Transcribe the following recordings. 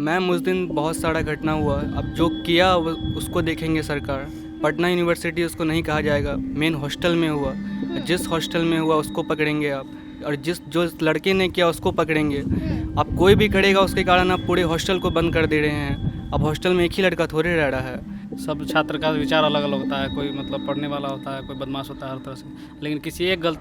Ma'am उस दिन बहुत सारा घटना हुआ। अब जो किया उसको देखेंगे सरकार। पटना यूनिवर्सिटी उसको नहीं कहा जाएगा, मेन हॉस्टल में हुआ। जिस हॉस्टल में हुआ उसको पकड़ेंगे आप, और जो लड़के ने किया उसको पकड़ेंगे। अब कोई भी करेगा उसके कारण आप पूरे हॉस्टल को बंद कर दे रहे हैं। अब हॉस्टल में एक ही लड़का थोड़े रह रहा है। सब छात्र का विचार अलग अलग होता है, कोई मतलब पढ़ने वाला होता है, कोई बदमाश होता है हर तरह से। लेकिन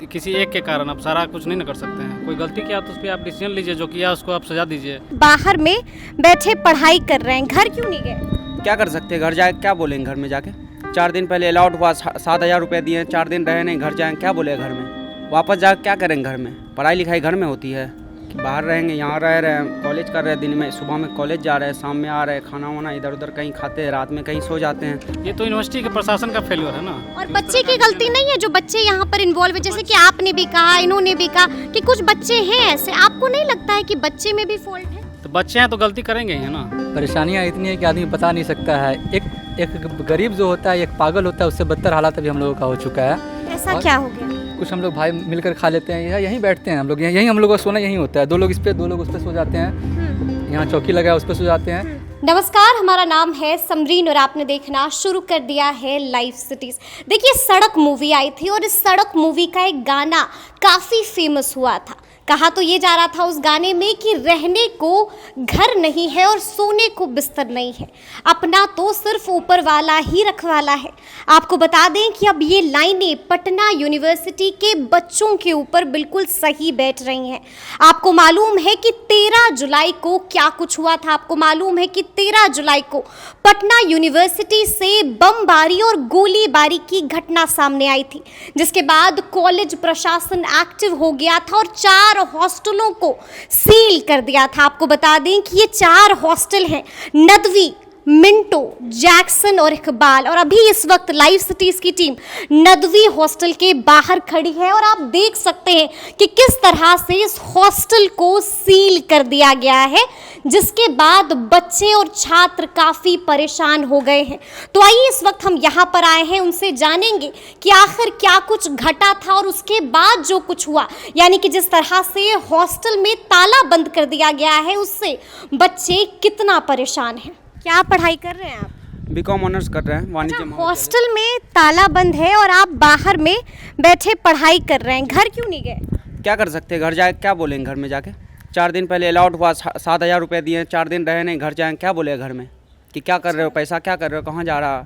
किसी एक के कारण आप सारा कुछ नहीं ना कर सकते हैं। कोई गलती किया तो उस पर आप डिसीजन लीजिए, जो किया उसको आप सजा दीजिए। बाहर में बैठे पढ़ाई कर रहे हैं, घर क्यों नहीं गए? क्या कर सकते हैं, घर जाए क्या बोलेंगे घर में जाके? 4 दिन पहले अलाउड हुआ, 7,000 रुपये दिए, 4 दिन रहे नहीं, घर जाएँ क्या बोले घर में? वापस जा क्या करेंगे घर में? पढ़ाई लिखाई घर में होती है कि बाहर रहेंगे? यहाँ रह रहे हैं, कॉलेज कर रहे हैं, दिन में सुबह में कॉलेज जा रहे हैं, शाम में आ रहे हैं, खाना वाना इधर उधर कहीं खाते हैं, रात में कहीं सो जाते हैं। ये तो यूनिवर्सिटी के प्रशासन का फेल्योर है ना। और बच्चे की गलती नहीं है जो बच्चे यहाँ पर इन्वॉल्व है। जैसे कि आपने भी कहा, इन्होंने भी कहा कि कुछ बच्चे हैं ऐसे। आपको नहीं लगता है कि बच्चे में भी फॉल्ट है? तो बच्चे हैं तो गलती करेंगे ही ना। परेशानियाँ इतनी है कि आदमी बता नहीं सकता है। एक गरीब जो होता है, एक पागल होता है, उससे बदतर हालात अभी हम लोगों का हो चुका है। ऐसा क्या हो गया? कुछ हम लोग भाई मिलकर खा लेते हैं, यहीं बैठते हैं हम लोग, यहीं हम लोग का सोना यहीं होता है। 2 लोग इस पे 2 लोग उस पे सो जाते हैं। यहाँ चौकी लगा है उस पे सो जाते हैं। नमस्कार, हमारा नाम है समरीन और आपने देखना शुरू कर दिया है लाइव सिटीज। देखिए, सड़क मूवी आई थी और इस सड़क मूवी का एक गाना काफ़ी फेमस हुआ था। कहा तो ये जा रहा था उस गाने में कि रहने को घर नहीं है और सोने को बिस्तर नहीं है, अपना तो सिर्फ ऊपर वाला ही रखवाला है। आपको बता दें कि अब ये लाइनें पटना यूनिवर्सिटी के बच्चों के ऊपर बिल्कुल सही बैठ रही हैं। आपको मालूम है कि 13 जुलाई को क्या कुछ हुआ था? आपको मालूम है कि 13 जुलाई को पटना यूनिवर्सिटी से बमबारी और गोलीबारी की घटना सामने आई थी, जिसके बाद कॉलेज प्रशासन एक्टिव हो गया था और 4 हॉस्टलों को सील कर दिया था। आपको बता दें कि ये 4 हॉस्टल हैं, नदवी, मिंटो, जैक्सन और इकबाल। और अभी इस वक्त लाइव सिटीज की टीम नदवी हॉस्टल के बाहर खड़ी है और आप देख सकते हैं कि किस तरह से इस हॉस्टल को सील कर दिया गया है, जिसके बाद बच्चे और छात्र काफ़ी परेशान हो गए हैं। तो आइए इस वक्त हम यहाँ पर आए हैं, उनसे जानेंगे कि आखिर क्या कुछ घटा था और उसके बाद जो कुछ हुआ, यानी कि जिस तरह से हॉस्टल में ताला बंद कर दिया गया है, उससे बच्चे कितना परेशान हैं। क्या पढ़ाई कर रहे हैं आप? बीकॉम ऑनर्स कर रहे हैं, वाणिज्य। हॉस्टल में ताला बंद है और आप बाहर में बैठे पढ़ाई कर रहे हैं, घर क्यों नहीं गए? क्या कर सकते हैं, घर जाए क्या बोलेंगे घर में जाके? 4 दिन पहले अलाउड हुआ, 7,000 रुपये दिए, 4 दिन रहे नहीं, घर जाएँ क्या बोले घर में? कि क्या कर रहे हो, पैसा क्या कर रहे हो, कहाँ जा रहा,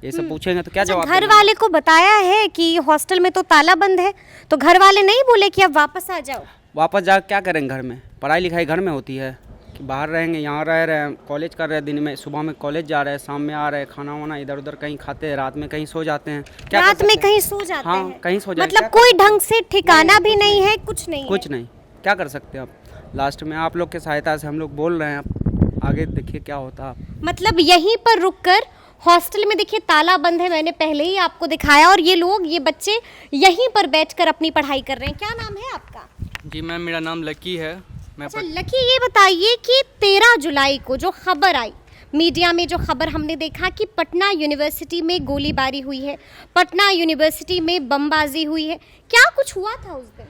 ये सब पूछेंगे तो क्या जवाब? घर वाले को बताया है कि हॉस्टल में तो ताला बंद है, तो घर वाले नहीं बोले कि अब वापस आ जाओ? वापस जा क्या करेंगे घर में? पढ़ाई लिखाई घर में होती है कि बाहर रहेंगे? यहाँ रह रहे हैं, कॉलेज कर रहे हैं, दिन में सुबह में कॉलेज जा रहे हैं, शाम में आ रहे हैं, खाना वाना इधर उधर कहीं खाते हैं, रात में कहीं सो जाते हैं। क्या रात में कहीं सो जाते हाँ, हैं? कहीं सो जाते मतलब कोई ढंग से ठिकाना भी नहीं है, कुछ नहीं क्या कर सकते हैं आप? लास्ट में आप लोग की सहायता से हम लोग बोल रहे हैं, आप आगे देखिए क्या होता है। मतलब यहीं पर रुककर हॉस्टल में देखिए ताला बंद है, मैंने पहले ही आपको दिखाया, और ये लोग, ये बच्चे यहीं पर बैठकर अपनी पढ़ाई कर रहे हैं। क्या नाम है आपका? जी मैम, मेरा नाम लकी है। अच्छा लकी, ये बताइए कि 13 जुलाई को जो खबर आई मीडिया में, जो खबर हमने देखा कि पटना यूनिवर्सिटी में गोलीबारी हुई है, पटना यूनिवर्सिटी में बमबाजी हुई है, क्या कुछ हुआ था उस दिन?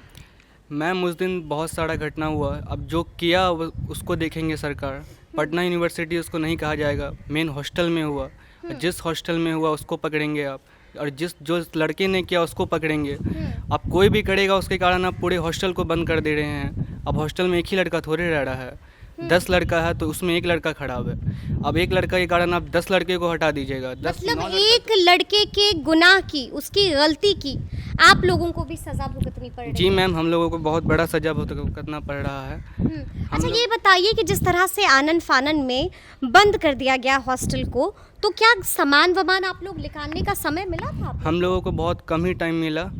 मैम उस दिन बहुत सारा घटना हुआ। अब जो किया उसको देखेंगे सरकार। पटना यूनिवर्सिटी उसको नहीं कहा जाएगा, मेन हॉस्टल में हुआ। जिस हॉस्टल में हुआ उसको पकड़ेंगे आप, और जो लड़के ने किया उसको पकड़ेंगे। अब कोई भी करेगा उसके कारण आप पूरे हॉस्टल को बंद कर दे रहे हैं। अब हॉस्टल में एक ही लड़का थोड़े रह रहा है, 10 लड़का है तो उसमें एक लड़का खराब है। अब एक लड़का के कारण आप 10 लड़के को हटा दीजिएगा। मतलब एक लड़के के गुनाह की, उसकी गलती की आप लोगों को भी सजा भुगतनी पड़ रही है? जी मैम, हम लोगों को बहुत बड़ा सजा भुगतना पड़ रहा है। अच्छा ये बताइए कि जिस तरह से आनन फानन में बंद कर दिया गया हॉस्टल को, तो क्या सामान वामान आप लोग निकालने का समय मिला था? हम लोगों को बहुत कम ही टाइम मिला,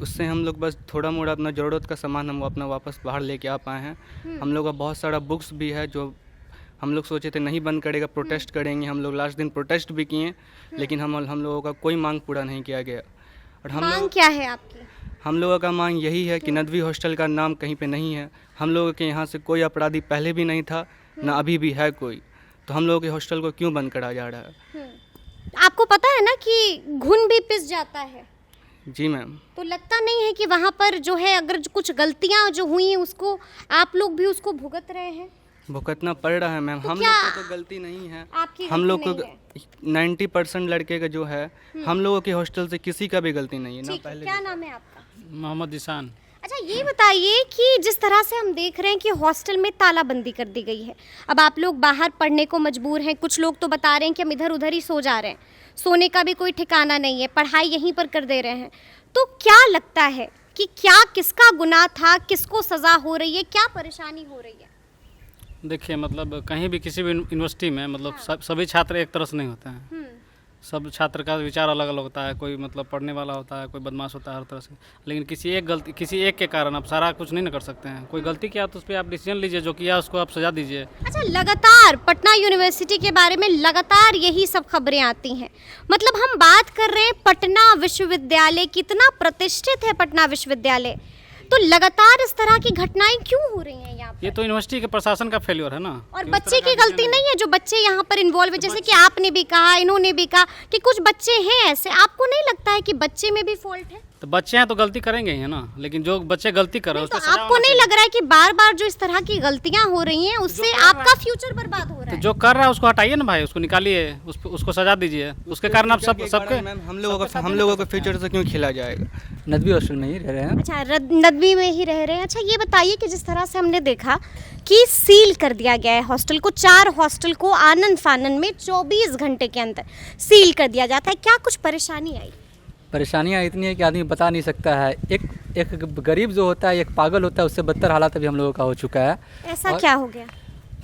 उससे हम लोग बस थोड़ा मोड़ा अपना ज़रूरत का सामान हम अपना वापस बाहर लेके आ पाए हैं। हम लोग का बहुत सारा बुक्स भी है जो हम लोग सोचे थे नहीं बंद करेगा, प्रोटेस्ट करेंगे। हम लोग लास्ट दिन प्रोटेस्ट भी किए, लेकिन हम लोगों का कोई मांग पूरा नहीं किया गया। और मांग क्या है आपकी? हम लोगों का मांग यही है कि नदवी हॉस्टल का नाम कहीं पे नहीं है। हम लोगों के यहाँ से कोई अपराधी पहले भी नहीं था, ना अभी भी है कोई, तो हम लोगों के हॉस्टल को क्यों बंद करा जा रहा है? आपको पता है ना कि घुन भी पिस जाता है। जी मैम। तो लगता नहीं है कि वहाँ पर जो है, अगर कुछ गलतियाँ जो हुई हैं उसको आप लोग भी उसको भुगत रहे हैं? भुगतना पड़ रहा है मैम। हम लोग को तो गलती नहीं है। आपकी हम लोग को गलती 90% लड़के का जो है, हम लोगों के हॉस्टल से किसी का भी गलती नहीं है ना। ठीक है, पहले क्या नाम है आपका? मोहम्मद ईशान। अच्छा ये बताइए कि जिस तरह से हम देख रहे हैं कि हॉस्टल में तालाबंदी कर दी गई है, अब आप लोग बाहर पढ़ने को मजबूर हैं, कुछ लोग तो बता रहे हैं कि हम इधर उधर ही सो जा रहे हैं, सोने का भी कोई ठिकाना नहीं है, पढ़ाई यहीं पर कर दे रहे हैं, तो क्या लगता है कि क्या किसका गुनाह था, किसको सज़ा हो रही है, क्या परेशानी हो रही है? देखिए मतलब कहीं भी किसी भी यूनिवर्सिटी में मतलब सभी छात्र एक तरह से नहीं होते हैं। सब छात्र का विचार अलग अलग होता है, कोई मतलब पढ़ने वाला होता है, कोई बदमाश होता है, हर तरह से। लेकिन किसी एक के कारण आप सारा कुछ नहीं ना कर सकते हैं। कोई गलती किया तो उस पर आप डिसीजन लीजिए, जो किया उसको आप सजा दीजिए। अच्छा, लगातार पटना यूनिवर्सिटी के बारे में लगातार यही सब खबरें आती हैं, मतलब हम बात कर रहे हैं पटना विश्वविद्यालय, कितना प्रतिष्ठित है पटना विश्वविद्यालय, तो लगातार इस तरह की घटनाएं क्यों हो रही हैं यहाँ पर? ये तो यूनिवर्सिटी के प्रशासन का फेल्योर है ना। और बच्चे की गलती नहीं है, जो बच्चे यहाँ पर इन्वॉल्व है, जैसे कि आपने भी कहा, इन्होंने भी कहा कि कुछ बच्चे हैं ऐसे, आपको नहीं लगता है कि बच्चे में भी फॉल्ट है? तो बच्चे हैं तो गलती करेंगे ही है ना, लेकिन जो बच्चे गलती कर रहे हैं तो उसको सजा आपको होना नहीं चाहिए। लग रहा है कि बार बार जो इस तरह की गलतियां हो रही हैं उससे आपका फ्यूचर बर्बाद हो रहा तो है? जो कर रहा है उसको हटाइए ना भाई, उसको निकालिए, उसको सजा दीजिए। उसके कारण आप सबके मैम हम लोगों को फ्यूचर से क्यों खिला जाएगा? नदवी हॉस्टल में ही रह रहे हैं। अच्छा, नदवी में ही रह रहे हैं। अच्छा ये बताइए कि जिस तरह से हमने देखा कि सील कर दिया गया है हॉस्टल को, 4 हॉस्टल को आनन फानन में 24 घंटे के अंदर सील कर दिया जाता है, क्या कुछ परेशानी आई? परेशानियाँ इतनी है कि आदमी बता नहीं सकता है। एक गरीब जो होता है, एक पागल होता है, उससे बदतर हालात अभी हम लोगों का हो चुका है। ऐसा क्या हो गया?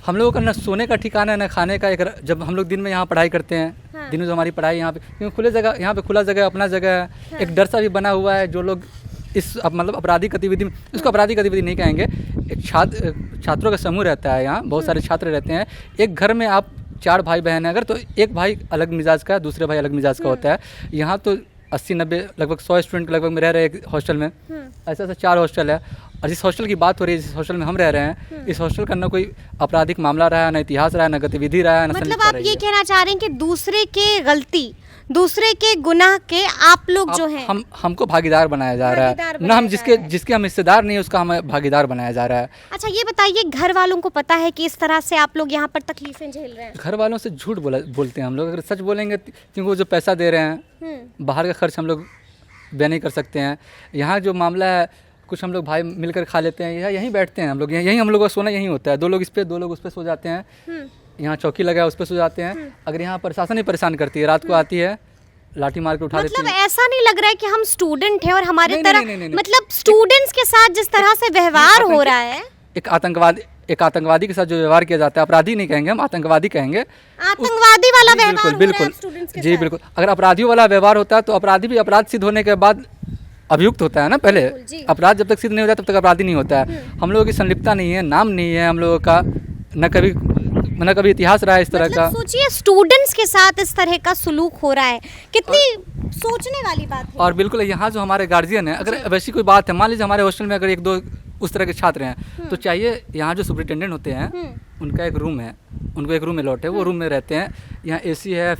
हम लोगों का न सोने का ठिकाना है न खाने का। जब हम लोग दिन में यहाँ पढ़ाई करते हैं, हाँ। दिन में जो हमारी पढ़ाई यहाँ पे, क्योंकि खुले जगह, यहाँ पे खुला जगह, अपना जगह है। हाँ। एक डर सा भी बना हुआ है, जो लोग इस मतलब आपराधिक गतिविधि में, इसको आपराधिक गतिविधि नहीं कहेंगे, एक छात्रों का समूह रहता है यहाँ, बहुत सारे छात्र रहते हैं। एक घर में आप 4 भाई बहन है अगर, तो एक भाई अलग मिजाज का, दूसरे भाई अलग मिजाज का होता है। यहाँ तो 80-90 लगभग 100 स्टूडेंट लगभग में रह रहे हैं एक हॉस्टल में। ऐसा 4 हॉस्टल है, और जिस हॉस्टल की बात हो रही है, जिस हॉस्टल में हम रह रहे हैं, इस हॉस्टल का न कोई आपराधिक मामला रहा है, न इतिहास रहा है, न गतिविधि रहा है, न मतलब संलिप्तता आप रही ये है। कहना चाह रहे हैं कि दूसरे के गलती, दूसरे के गुनाह के आप लोग जो हैं हमको भागीदार बनाया जा रहा भागीदार है, न बनाया हम जा रहा है। जिसके हम हिस्सेदार नहीं है उसका हमें भागीदार बनाया जा रहा है। अच्छा ये बताइए, घर वालों को पता है कि इस तरह से आप लोग यहाँ पर तकलीफें झेल रहे हैं? घर वालों से झूठ बोलते हैं हम लोग। अगर सच बोलेंगे, क्योंकि वो जो पैसा दे रहे हैं, बाहर का खर्च हम लोग बयान नहीं कर सकते हैं। यहाँ जो मामला है, कुछ हम लोग भाई मिलकर खा लेते हैं, यहीं बैठते हैं हम लोग, यहीं हम लोग का सोना यहीं होता है। 2 लोग इस पे, 2 लोग उस पे सो जाते हैं। यहाँ चौकी लगा है, उस पे सो जाते हैं। अगर यहाँ प्रशासन ही परेशान करती है, रात को आती है, लाठी मार के उठा देती मतलब है। ऐसा नहीं लग रहा है कि हम स्टूडेंट हैं और हमारे नहीं, तरह, नहीं, नहीं, नहीं। मतलब स्टूडेंट्स के साथ जिस तरह से व्यवहार हो रहा है, एक आतंकवादी के साथ जो व्यवहार किया जाता है, अपराधी नहीं कहेंगे हम, आतंकवादी कहेंगे। आतंकवादी वाला जी, व्यवहार हो बिल्कुल रहा है बिल्कुल स्टूडेंट्स के जी साथ। बिल्कुल। अगर अपराधियों वाला व्यवहार होता है तो अपराधी भी अपराध सिद्ध होने के बाद अभियुक्त होता है ना। पहले बिल्कुल, जी। अपराध जब तक सिद्ध नहीं होता तब तक अपराधी नहीं होता है। हम लोगों की संलिप्तता नहीं है, नाम नहीं है हम लोगों का, न कभी इतिहास रहा है इस तरह का। मतलब सोचिए स्टूडेंट्स के साथ इस तरह का सुलूक हो रहा है, कितनी सोचने वाली बात है। और बिल्कुल यहाँ जो हमारे गार्जियन है, अगर वैसी कोई बात है, मान लीजिए हमारे हॉस्टल में अगर 1-2 उस तरह के छात्र हैं, तो चाहिए यहाँ जो सुपरिटेंडेंट होते हैं, उनका एक रूम है, उनको एक रूम में लॉट है, वो रूम में रहते हैं। यहाँ एसी है,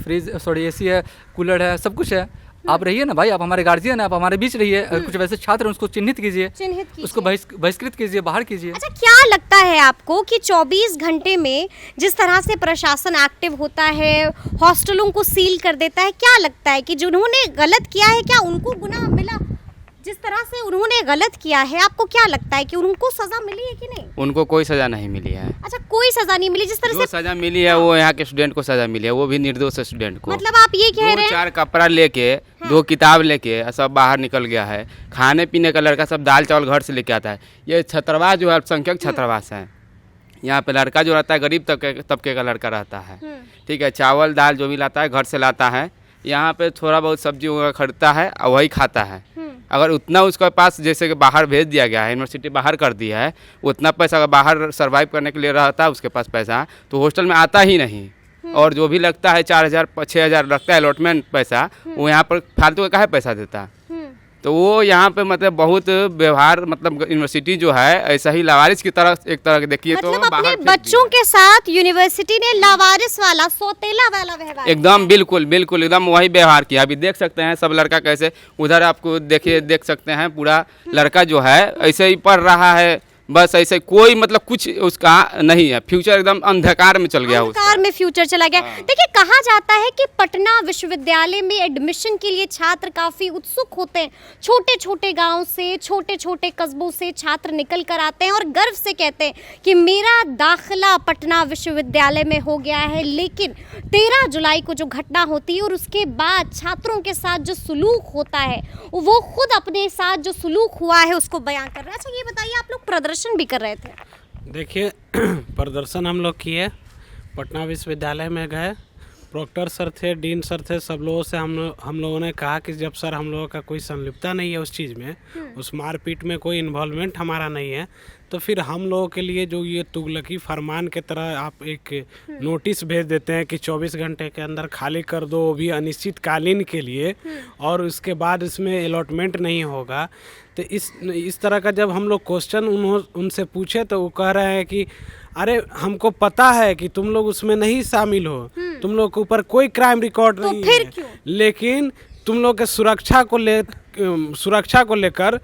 एसी है, कूलर है, सब कुछ है। आप रहिए ना भाई, आप हमारे गार्जियन हैं, आप हमारे बीच रहिए। अगर कुछ वैसे छात्र हैं उसको चिन्हित कीजिए, उसको बहिष्कृत कीजिए, बाहर कीजिए। अच्छा क्या लगता है आपको कि 24 घंटे में जिस तरह से प्रशासन एक्टिव होता है, हॉस्टलों को सील कर देता है, क्या लगता है कि जिन्होंने गलत किया है, क्या उनको गुनाह मिला? जिस तरह से उन्होंने गलत किया है, आपको क्या लगता है कि उनको सजा मिली है कि नहीं? उनको कोई सज़ा नहीं मिली है। अच्छा कोई सजा नहीं मिली? जिस तरह जो से सज़ा मिली है वो यहाँ के स्टूडेंट को सज़ा मिली है, वो भी निर्दोष स्टूडेंट को। मतलब आप ये कह रहे हैं 2-4 कपड़ा लेके, 2 किताब लेके सब बाहर निकल गया है। खाने पीने का लड़का सब दाल चावल घर से लेके आता है। ये छात्रावास जो है अल्पसंख्यक छात्रावास है। यहाँ पे लड़का जो रहता है गरीब तबके का लड़का रहता है, ठीक है। चावल दाल जो भी लाता है घर से लाता है। यहाँ पे थोड़ा बहुत सब्जी वगैरह खरीदता है और वही खाता है। अगर उतना उसके पास, जैसे कि बाहर भेज दिया गया है, यूनिवर्सिटी बाहर कर दिया है, उतना पैसा अगर बाहर सर्वाइव करने के लिए रहता है उसके पास पैसा, तो हॉस्टल में आता ही नहीं। और जो भी लगता है 4,000-6,000 लगता है अलॉटमेंट पैसा, वो यहाँ पर फालतू का काहे पैसा देता। तो वो यहाँ पे मतलब बहुत व्यवहार, मतलब यूनिवर्सिटी जो है ऐसा ही लावारिस की तरह, एक तरह के देखिए तो मतलब बाहर अपने फेंक बच्चों दिया। के साथ यूनिवर्सिटी ने लावारिस वाला, सौतेला वाला व्यवहार एकदम बिल्कुल बिल्कुल एकदम वही व्यवहार किया। अभी देख सकते हैं सब लड़का कैसे, उधर आपको देखिए, देख सकते हैं पूरा लड़का जो है ऐसे ही पढ़ रहा है, बस ऐसे कोई मतलब कुछ उसका नहीं है, फ्यूचर एकदम अंधकार में चल गया उसका। अंधकार में फ्यूचर चला गया। देखिए, कहा जाता है कि पटना विश्वविद्यालय में एडमिशन के लिए छात्र काफ़ी उत्सुक होते हैं। छोटे छोटे गांव से, छोटे छोटे कस्बों से छात्र निकल कर आते हैं और गर्व से कहते हैं कि मेरा दाखिला पटना विश्वविद्यालय में हो गया है। लेकिन 13 जुलाई को जो घटना होती है और उसके बाद छात्रों के साथ जो सुलूक होता है, वो खुद अपने साथ जो सुलूक हुआ है उसको बयां कर रहा है। अच्छा, ये बताइए, आप लोग प्रदर्शन भी कर रहे थे? देखिए, प्रदर्शन हम लोग किए, पटना विश्वविद्यालय में गए, प्रोक्टर सर थे, डीन सर थे, सब लोगों से हम लोगों ने कहा कि जब सर हम लोगों का कोई संलिप्तता नहीं है उस चीज़ में, उस मारपीट में कोई इन्वॉल्वमेंट हमारा नहीं है, तो फिर हम लोगों के लिए जो ये तुगलकी फरमान के तरह आप एक नोटिस भेज देते हैं कि 24 घंटे के अंदर खाली कर दो, वो भी अनिश्चितकालीन के लिए, और उसके बाद इसमें अलॉटमेंट नहीं होगा। तो इस तरह का जब हम लोग क्वेश्चन उनसे पूछे तो वो कह रहे हैं कि अरे हमको पता है कि तुम लोग उसमें नहीं शामिल हो, तुम लोग के ऊपर कोई क्राइम रिकॉर्ड नहीं फिर है, क्यों? लेकिन तुम लोग के सुरक्षा को लेकर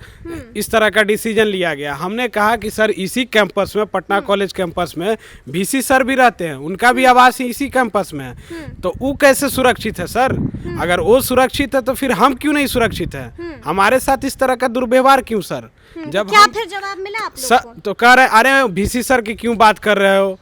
इस तरह का डिसीजन लिया गया। हमने कहा कि सर इसी कैंपस में, पटना कॉलेज कैंपस में वीसी सर भी रहते हैं, उनका भी आवास इसी कैंपस में है, तो वो कैसे सुरक्षित है सर? अगर वो सुरक्षित है तो फिर हम क्यों नहीं सुरक्षित है? हमारे साथ इस तरह का दुर्व्यवहार क्यों सर? जब क्या फिर जवाब मिला आप लोग को? तो कह रहे अरे वीसी सर की क्यों बात कर रहे हो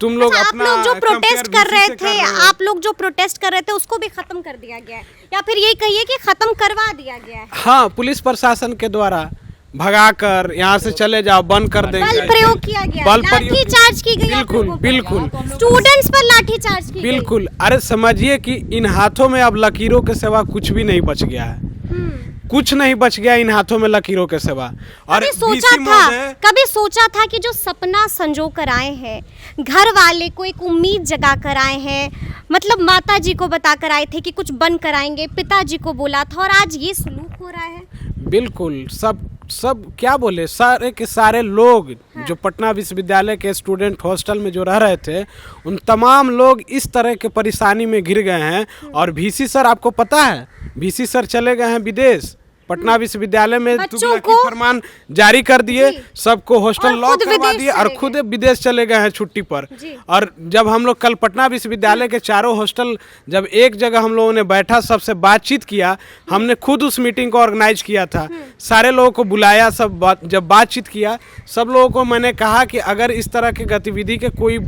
तुम लोग? अच्छा, आप अपना लोग जो प्रोटेस्ट कर रहे VC से थे, आप लोग जो प्रोटेस्ट कर रहे थे उसको भी खत्म कर दिया गया है, या फिर ये कहिए कि खत्म करवा दिया गया है? हाँ, पुलिस प्रशासन के द्वारा भगाकर यहाँ से चले जाओ, बंद कर देंगे। बल प्रयोग किया गया, बल लाठी प्रयोग चार्ज की गई, आप बिल्कुल लोगों पर। बिल्कुल स्टूडेंट्स पर लाठी चार्ज की गई। बिल्कुल। अरे समझिए कि इन हाथों में अब लकीरों के सिवा कुछ भी नहीं बच गया है, कुछ नहीं बच गया इन हाथों में लकीरों के सिवा। और कभी सोचा था कि जो सपना संजो कर आए हैं, घर वाले को एक उम्मीद जगा कर आए हैं, मतलब माता जी को बता कर आए थे कि कुछ बन कर आएंगे, पिताजी को बोला था, और आज ये सलूक हो रहा है? बिल्कुल। सब क्या बोले, सारे के सारे लोग जो पटना विश्वविद्यालय के स्टूडेंट हॉस्टल में जो रह रहे थे, उन तमाम लोग इस तरह के परेशानी में घिर गए हैं। और वीसी सर, आपको पता है, वीसी सर चले गए हैं विदेश, पटना विश्वविद्यालय में तुगलकी फरमान जारी कर दिए, सबको हॉस्टल लॉक करवा दिए और खुद विदेश चले गए हैं छुट्टी पर। और जब हम लोग कल पटना विश्वविद्यालय के चारों हॉस्टल जब एक जगह हम लोगों ने बैठा, सबसे बातचीत किया, हमने खुद उस मीटिंग को ऑर्गेनाइज किया था, सारे लोगों को बुलाया, जब बातचीत किया, सब लोगों को मैंने कहा कि अगर इस तरह की गतिविधि के कोई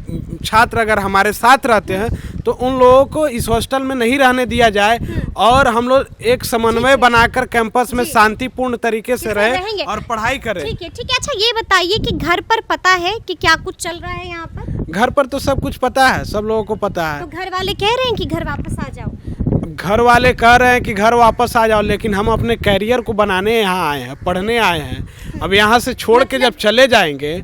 छात्र अगर हमारे साथ रहते हैं तो उन लोगों को इस हॉस्टल में नहीं रहने दिया जाए, और हम लोग एक समन्वय बनाकर कैंपस में शांतिपूर्ण तरीके से रहे और पढ़ाई करें। ठीक है। अच्छा, ये बताइए कि घर पर पता है कि क्या कुछ चल रहा है यहाँ पर? घर पर तो सब कुछ पता है, सब लोगों को पता है। तो घर वाले कह रहे हैं कि घर वापस आ जाओ? घर वाले कह रहे हैं कि घर वापस आ जाओ, लेकिन हम अपने कैरियर को बनाने यहाँ आए हैं, पढ़ने आए हैं। अब यहाँ से छोड़ के जब चले जाएंगे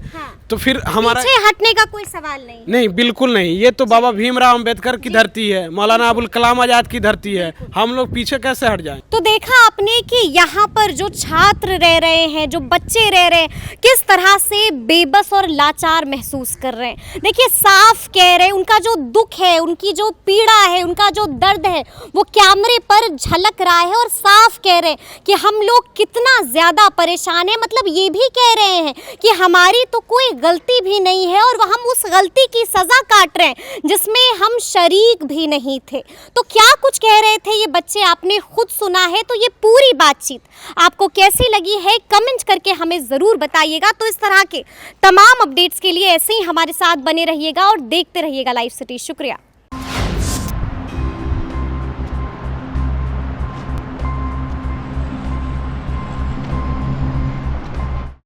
तो फिर हमारा पीछे हटने का कोई सवाल नहीं। बिल्कुल नहीं। ये तो बाबा भीमराव अंबेडकर की धरती है, मौलाना अबुल कलाम आजाद की धरती है, हम लोग पीछे कैसे हट जाएं? तो देखा आपने कि यहाँ पर जो छात्र रह रहे हैं, जो बच्चे रह रहे हैं, किस तरह से बेबस और लाचार महसूस कर रहे हैं। देखिए, साफ कह रहे हैं, उनका जो दुख है, उनकी जो पीड़ा है, उनका जो दर्द है, वो कैमरे पर झलक रहा है, और साफ कह रहे हैं कि हम लोग कितना ज़्यादा परेशान हैं। मतलब ये भी कह रहे हैं कि हमारी तो कोई गलती भी नहीं है और हम उस गलती की सज़ा काट रहे हैं जिसमें हम शरीक भी नहीं थे। तो क्या कुछ कह रहे थे ये बच्चे, आपने खुद सुना है। तो ये पूरी बातचीत आपको कैसी लगी है, कमेंट करके हमें ज़रूर बताइएगा। तो इस तरह के तमाम अपडेट्स के लिए ऐसे ही हमारे साथ बने रहिएगा और देखते रहिएगा लाइव सिटी। शुक्रिया।